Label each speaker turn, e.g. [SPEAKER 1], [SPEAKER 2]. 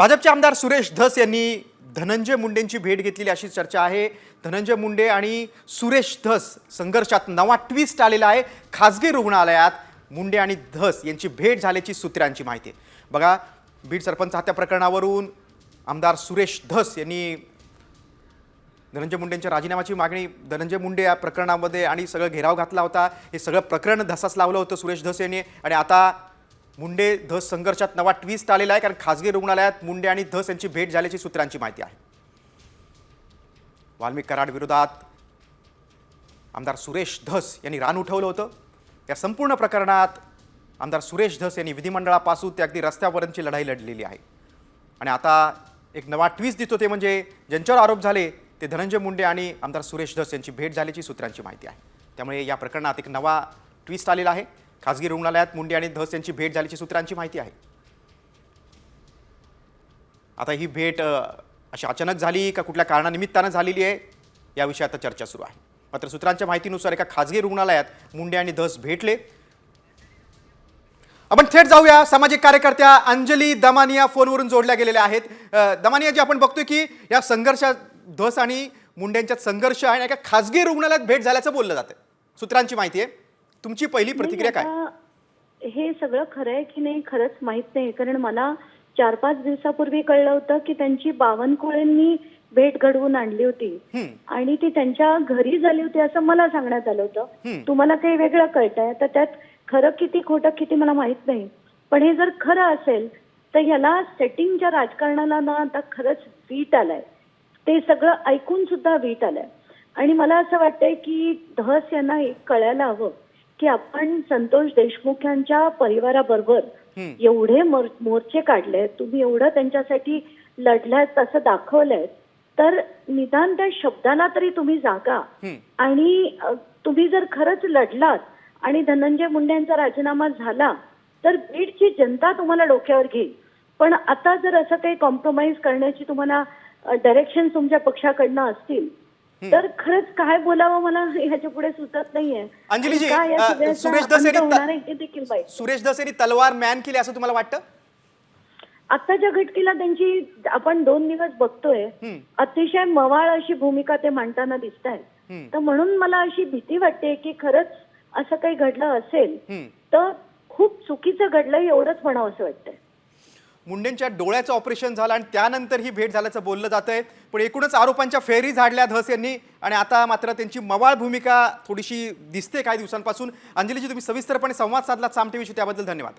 [SPEAKER 1] भाजपचे आमदार सुरेश धस यांनी धनंजय मुंडेंची भेट घेतलेली अशी चर्चा आहे। धनंजय मुंडे आणि सुरेश धस संघर्षात नवा ट्विस्ट आलेला आहे। खासगी रुग्णालयात मुंडे आणि धस यांची भेट झाल्याची सूत्रांची माहिती आहे। बघा, बीड सरपंच हत्या प्रकरणावरून आमदार सुरेश धस यांनी धनंजय मुंडेंच्या राजीनाम्याची मागणी, धनंजय मुंडे या प्रकरणामध्ये आणि सगळं घेराव घातला होता। हे सगळं प्रकरण धसास लावलं होतं सुरेश धस यांनी आणि आता मुंडे धस संघर्षात नवा ट्विस्ट आलेला आहे, कारण खासगी रुग्णालयात मुंडे आणि धस यांची भेट झाल्याची सूत्रांची माहिती आहे। वाल्मिक कराड विरोधात आमदार सुरेश धस यांनी रान उठवलं होतं। या संपूर्ण प्रकरणात आमदार सुरेश धस यांनी विधिमंडळापासून ते अगदी रस्त्यापर्यंतची लढाई लढलेली आहे आणि आता एक नवा ट्विस्ट दिसतो, ते म्हणजे ज्यांच्यावर आरोप झाले ते धनंजय मुंडे आणि आमदार सुरेश धस यांची भेट झाल्याची सूत्रांची माहिती आहे। त्यामुळे या प्रकरणात एक नवा ट्विस्ट आलेला आहे। खासगी रुग्णालयात मुंडे आणि धस यांची भेट झाल्याची सूत्रांची माहिती आहे। आता ही भेट अशी अचानक झाली का कुठल्या कारणानिमित्तानं झालेली आहे या विषयात आता चर्चा सुरू आहे। मात्र सूत्रांच्या माहितीनुसार एका खासगी रुग्णालयात मुंडे आणि धस भेटले। आपण थेट जाऊया, सामाजिक कार्यकर्त्या अंजली दमानिया फोनवरून जोडल्या गेलेल्या आहेत। दमानिया जी, आपण बघतोय की या संघर्षात धस आणि मुंडे यांच्यात संघर्ष आहे, एका खासगी रुग्णालयात भेट झाल्याचं बोललं जातं, सूत्रांची माहिती आहे। तुमची पहिली प्रतिक्रिया काय?
[SPEAKER 2] हे सगळं खरं आहे की नाही खरंच माहित नाही, कारण मला 4-5 दिवसापूर्वी कळलं होतं की त्यांची बावनकुळेंनी भेट घडवून आणली होती आणि ती त्यांच्या घरी झाली होती असं मला सांगण्यात आलं होतं। तुम्हाला काही वेगळं कळतंय, तर त्यात खरं किती खोटं किती मला माहित नाही, पण हे जर खरं असेल तर ह्याला सेटिंगच्या राजकारणाला ना आता खरंच वीट आलाय। ते सगळं ऐकून सुद्धा वीट आलाय आणि मला असं वाटतंय की धस यांना एक कळायला हवं की आपण संतोष देशमुख यांच्या परिवाराबरोबर एवढे मोर्चे काढले, तुम्ही एवढं त्यांच्यासाठी लढलात असं दाखवलंय, तर निदान त्या शब्दाला तरी तुम्ही जागा आणि तुम्ही जर खरंच लढलात आणि धनंजय मुंडे यांचा राजीनामा झाला तर बीडची जनता तुम्हाला डोक्यावर घेईल। पण आता जर असं काही कॉम्प्रोमाइज करण्याची तुम्हाला डायरेक्शन तुमच्या पक्षाकडनं असतील तर खरंच काय बोलावं मला ह्याच्या पुढे सुचत नाहीये।
[SPEAKER 1] अंजलीजी, सुरेश धस यांनी तलवार मॅन केली असं तुम्हाला वाटतं?
[SPEAKER 2] आताच्या घटकेला त्यांची आपण 2 दिवस बघतोय, अतिशय मवाळ अशी भूमिका ते मांडताना दिसत आहेत। तर म्हणून मला अशी भीती वाटते की खरंच असं काही घडलं असेल तर खूप चुकीचं घडलं, एवढंच म्हणावं असं वाटतंय।
[SPEAKER 1] मुंडेंच्या डोळ्याचं ऑपरेशन झालं आणि त्यानंतर ही भेट झाल्याचं बोललं जातंय, पण एकूणच आरोपांच्या फेरी झाडल्या धस यांनी आणि आता मात्र त्यांची मवाळ भूमिका थोडीशी दिसते काही दिवसांपासून। अंजलीजी, तुम्ही सविस्तरपणे संवाद साधला साम टीव्हीशी, त्याबद्दल धन्यवाद।